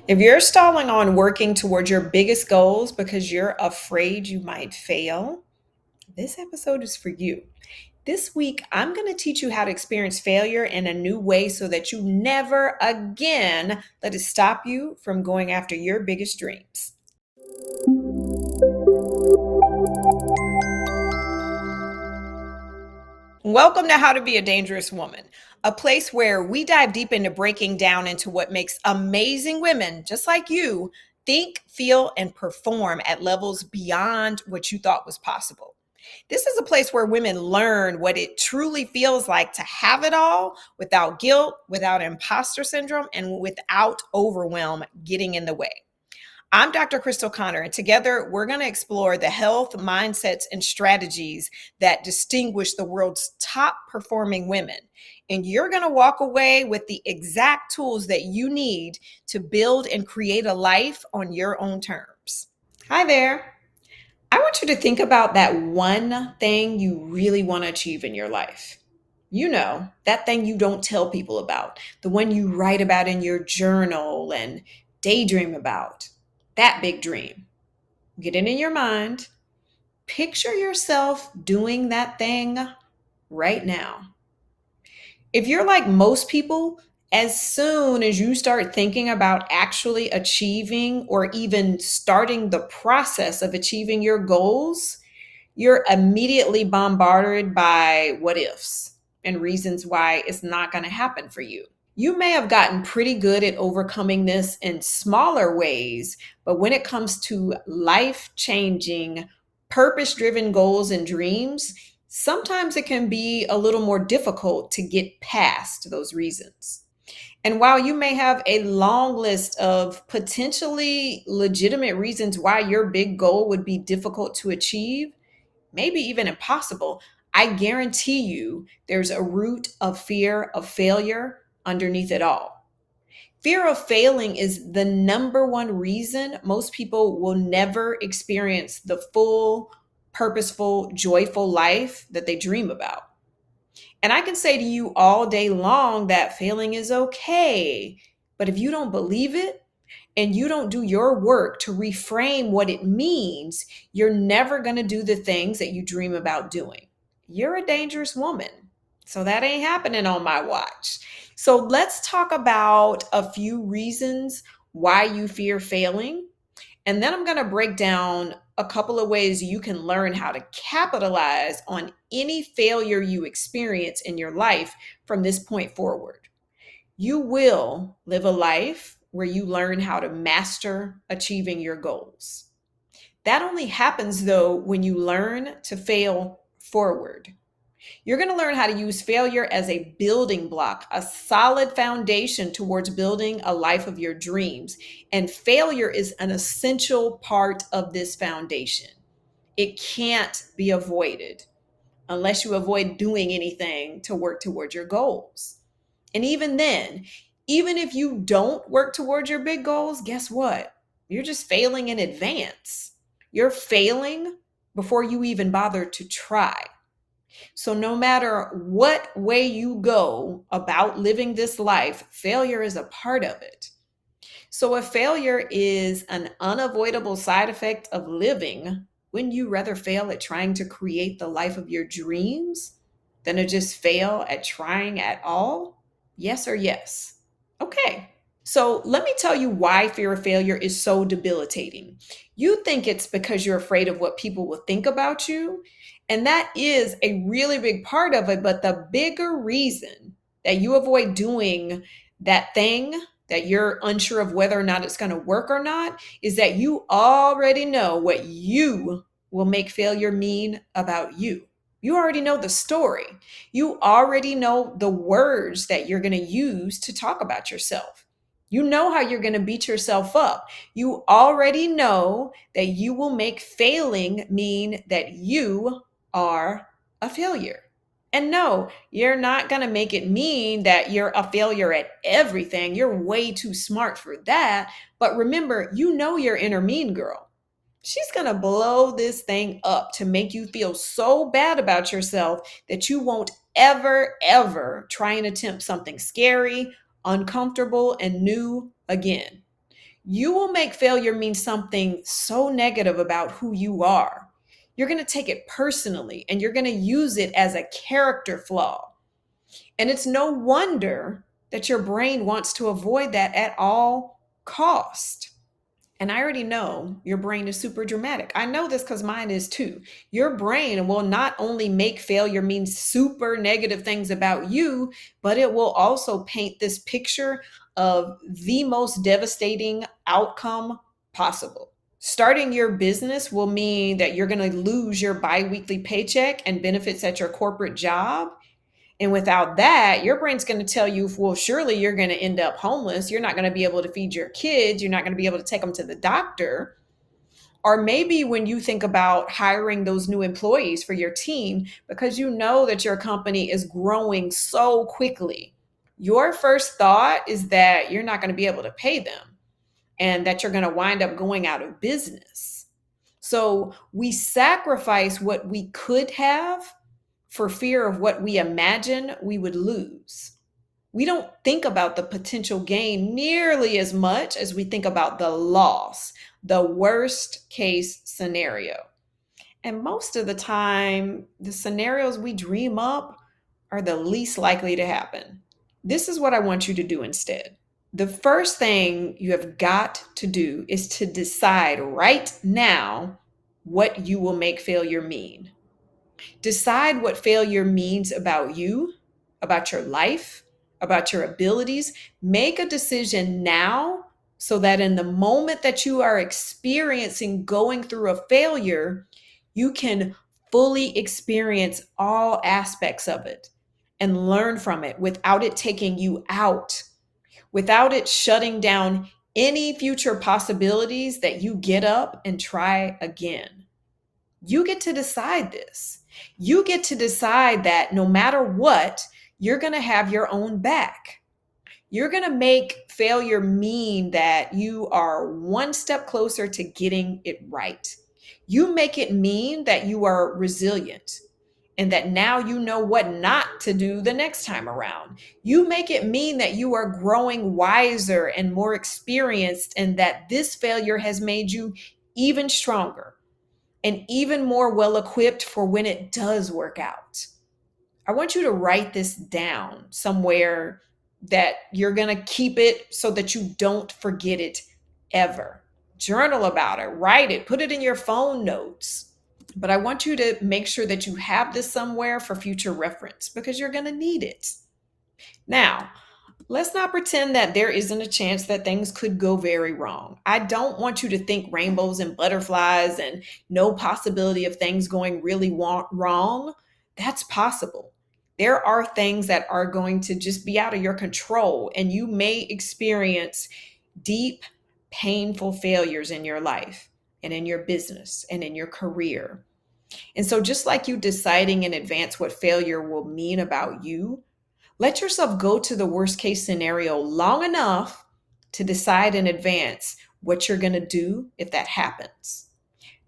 If you're stalling on working towards your biggest goals because you're afraid you might fail, this episode is for you. This week, I'm going to teach you how to experience failure in a new way so that you never again let it stop you from going after your biggest dreams. Welcome to How to Be a Dangerous Woman, a place where we dive deep into breaking down into what makes amazing women just like you think, feel, and perform at levels beyond what you thought was possible. This is a place where women learn what it truly feels like to have it all without guilt, without imposter syndrome, and without overwhelm getting in the way. I'm Dr. Crystal Connor, and together we're going to explore the health, mindsets, and strategies that distinguish the world's top performing women. And you're going to walk away with the exact tools that you need to build and create a life on your own terms. Hi there. I want you to think about that one thing you really want to achieve in your life. You know, that thing you don't tell people about, the one you write about in your journal and daydream about. That big dream. Get it in your mind. Picture yourself doing that thing right now. If you're like most people, as soon as you start thinking about actually achieving or even starting the process of achieving your goals, you're immediately bombarded by what ifs and reasons why it's not going to happen for you. You may have gotten pretty good at overcoming this in smaller ways, but when it comes to life changing, purpose driven goals and dreams, sometimes it can be a little more difficult to get past those reasons. And while you may have a long list of potentially legitimate reasons why your big goal would be difficult to achieve, maybe even impossible, I guarantee you there's a root of fear of failure underneath it all. Fear of failing is the number one reason most people will never experience the full, purposeful, joyful life that they dream about. And I can say to you all day long that failing is okay. But if you don't believe it, and you don't do your work to reframe what it means, you're never going to do the things that you dream about doing. You're a dangerous woman. So that ain't happening on my watch. So let's talk about a few reasons why you fear failing. And then I'm going to break down a couple of ways you can learn how to capitalize on any failure you experience in your life from this point forward. You will live a life where you learn how to master achieving your goals. That only happens though when you learn to fail forward. You're going to learn how to use failure as a building block, a solid foundation towards building a life of your dreams. And failure is an essential part of this foundation. It can't be avoided unless you avoid doing anything to work towards your goals. And even then, even if you don't work towards your big goals, guess what? You're just failing in advance. You're failing before you even bother to try. So, no matter what way you go about living this life, failure is a part of it. So, if failure is an unavoidable side effect of living, wouldn't you rather fail at trying to create the life of your dreams than to just fail at trying at all? Yes or yes? Okay. So let me tell you why fear of failure is so debilitating. You think it's because you're afraid of what people will think about you. And that is a really big part of it. But the bigger reason that you avoid doing that thing that you're unsure of whether or not it's going to work or not is that you already know what you will make failure mean about you. You already know the story. You already know the words that you're going to use to talk about yourself. You know how you're going to beat yourself up. You already know that you will make failing mean that you are a failure. And no, you're not going to make it mean that you're a failure at everything. You're way too smart for that. But remember, you know your inner mean girl. She's going to blow this thing up to make you feel so bad about yourself that you won't ever, ever try and attempt something scary, uncomfortable, and new again. You will make failure mean something so negative about who you are. You're going to take it personally and you're going to use it as a character flaw. And it's no wonder that your brain wants to avoid that at all cost. And I already know your brain is super dramatic. I know this because mine is too. Your brain will not only make failure mean super negative things about you, but it will also paint this picture of the most devastating outcome possible. Starting your business will mean that you're going to lose your biweekly paycheck and benefits at your corporate job. And without that, your brain's going to tell you, well, surely you're going to end up homeless. You're not going to be able to feed your kids. You're not going to be able to take them to the doctor. Or maybe when you think about hiring those new employees for your team, because you know that your company is growing so quickly, your first thought is that you're not going to be able to pay them and that you're going to wind up going out of business. So we sacrifice what we could have for fear of what we imagine we would lose. We don't think about the potential gain nearly as much as we think about the loss, the worst case scenario. And most of the time, the scenarios we dream up are the least likely to happen. This is what I want you to do instead. The first thing you have got to do is to decide right now what you will make failure mean. Decide what failure means about you, about your life, about your abilities. Make a decision now so that in the moment that you are experiencing going through a failure, you can fully experience all aspects of it and learn from it without it taking you out, without it shutting down any future possibilities that you get up and try again. You get to decide this. You get to decide that no matter what, you're going to have your own back. You're going to make failure mean that you are one step closer to getting it right. You make it mean that you are resilient and that now you know what not to do the next time around. You make it mean that you are growing wiser and more experienced and that this failure has made you even stronger and even more well equipped for when it does work out. I want you to write this down somewhere that you're going to keep it so that you don't forget it ever. Journal about it, write it, put it in your phone notes. But I want you to make sure that you have this somewhere for future reference because you're going to need it. Now, let's not pretend that there isn't a chance that things could go very wrong. I don't want you to think rainbows and butterflies and no possibility of things going really wrong. That's possible. There are things that are going to just be out of your control, and you may experience deep, painful failures in your life and in your business and in your career. And so, just like you deciding in advance what failure will mean about you, let yourself go to the worst case scenario long enough to decide in advance what you're going to do if that happens.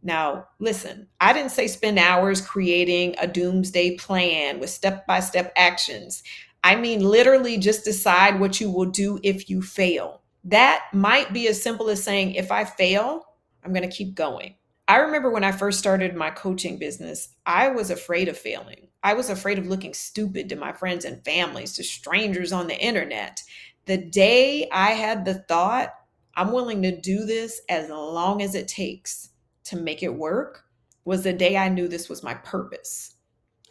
Now, listen, I didn't say spend hours creating a doomsday plan with step by step actions. I mean, literally just decide what you will do if you fail. That might be as simple as saying, if I fail, I'm going to keep going. I remember when I first started my coaching business, I was afraid of failing. I was afraid of looking stupid to my friends and families, to strangers on the internet. The day I had the thought, I'm willing to do this as long as it takes to make it work, was the day I knew this was my purpose.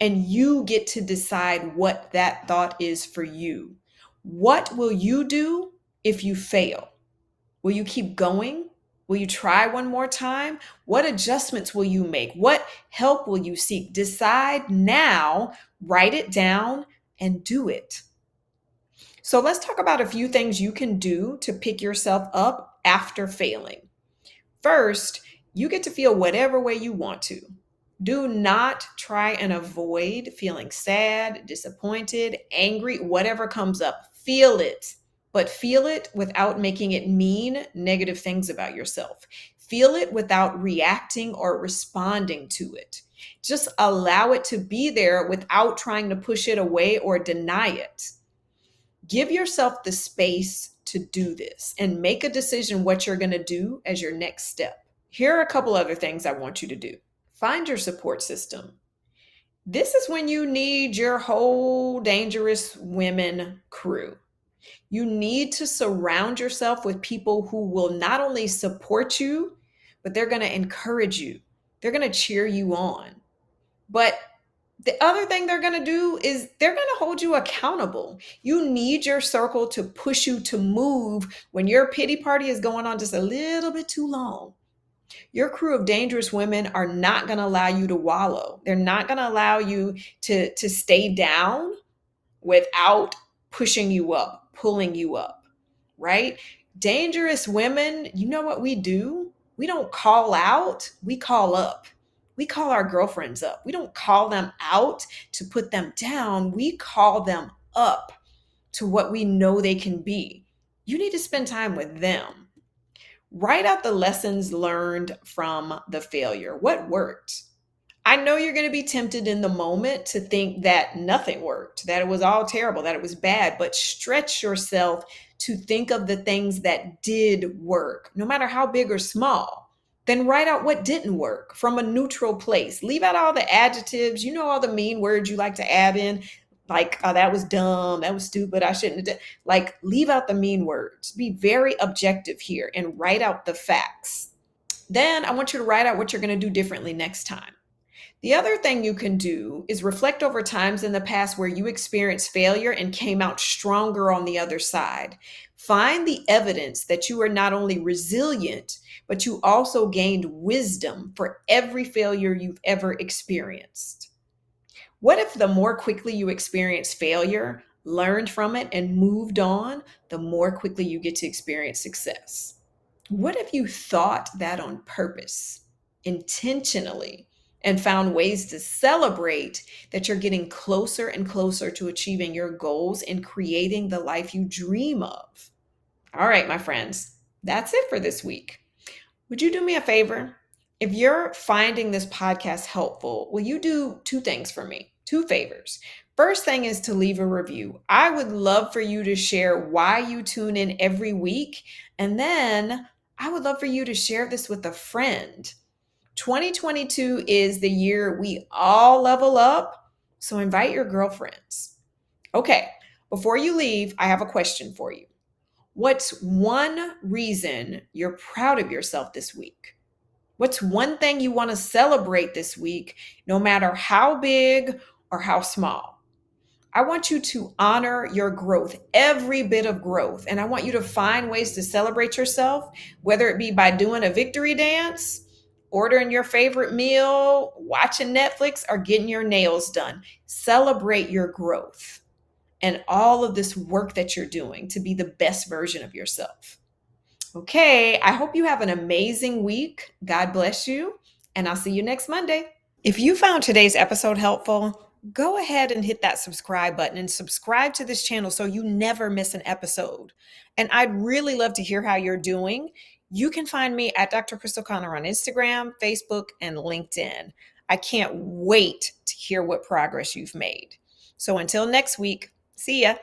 And you get to decide what that thought is for you. What will you do if you fail? Will you keep going? Will you try one more time? What adjustments will you make? What help will you seek? Decide now, write it down, and do it. So let's talk about a few things you can do to pick yourself up after failing. First, you get to feel whatever way you want to. Do not try and avoid feeling sad, disappointed, angry, whatever comes up. Feel it, but feel it without making it mean negative things about yourself. Feel it without reacting or responding to it. Just allow it to be there without trying to push it away or deny it. Give yourself the space to to do this and make a decision what you're going to do as your next step. Here are a couple other things I want you to do. Find your support system. This is when you need your whole dangerous women crew. You need to surround yourself with people who will not only support you, but they're going to encourage you. They're going to cheer you on. But the other thing they're going to do is they're going to hold you accountable. You need your circle to push you to move when your pity party is going on just a little bit too long. Your crew of dangerous women are not going to allow you to wallow. They're not going to allow you to stay down without pushing you up, pulling you up, right? Dangerous women, you know what we do? We don't call out, we call up. We call our girlfriends up. We don't call them out to put them down. We call them up to what we know they can be. You need to spend time with them. Write out the lessons learned from the failure. What worked? I know you're going to be tempted in the moment to think that nothing worked, that it was all terrible, that it was bad, but stretch yourself to think of the things that did work, no matter how big or small. Then write out what didn't work from a neutral place. Leave out all the adjectives, all the mean words you like to add in, like, oh, that was dumb, that was stupid, I shouldn't have done. Like, leave out the mean words. Be very objective here and write out the facts. Then I want you to write out what you're going to do differently next time. The other thing you can do is reflect over times in the past where you experienced failure and came out stronger on the other side. Find the evidence that you are not only resilient, but you also gained wisdom for every failure you've ever experienced. What if the more quickly you experience failure, learned from it, and moved on, the more quickly you get to experience success? What if you thought that on purpose, intentionally, and found ways to celebrate that you're getting closer and closer to achieving your goals and creating the life you dream of? All right, my friends, that's it for this week. Would you do me a favor? If you're finding this podcast helpful, will you do two things for me? Two favors. First thing is to leave a review. I would love for you to share why you tune in every week. And then I would love for you to share this with a friend. 2022 is the year we all level up. So invite your girlfriends. Okay, before you leave, I have a question for you. What's one reason you're proud of yourself this week? What's one thing you want to celebrate this week, no matter how big or how small? I want you to honor your growth, every bit of growth. And I want you to find ways to celebrate yourself, whether it be by doing a victory dance, ordering your favorite meal, watching Netflix, or getting your nails done. Celebrate your growth and all of this work that you're doing to be the best version of yourself. Okay, I hope you have an amazing week. God bless you, and I'll see you next Monday. If you found today's episode helpful, go ahead and hit that subscribe button and subscribe to this channel so you never miss an episode. And I'd really love to hear how you're doing. You can find me at Dr. Crystal Connor on Instagram, Facebook, and LinkedIn. I can't wait to hear what progress you've made. So until next week, see ya.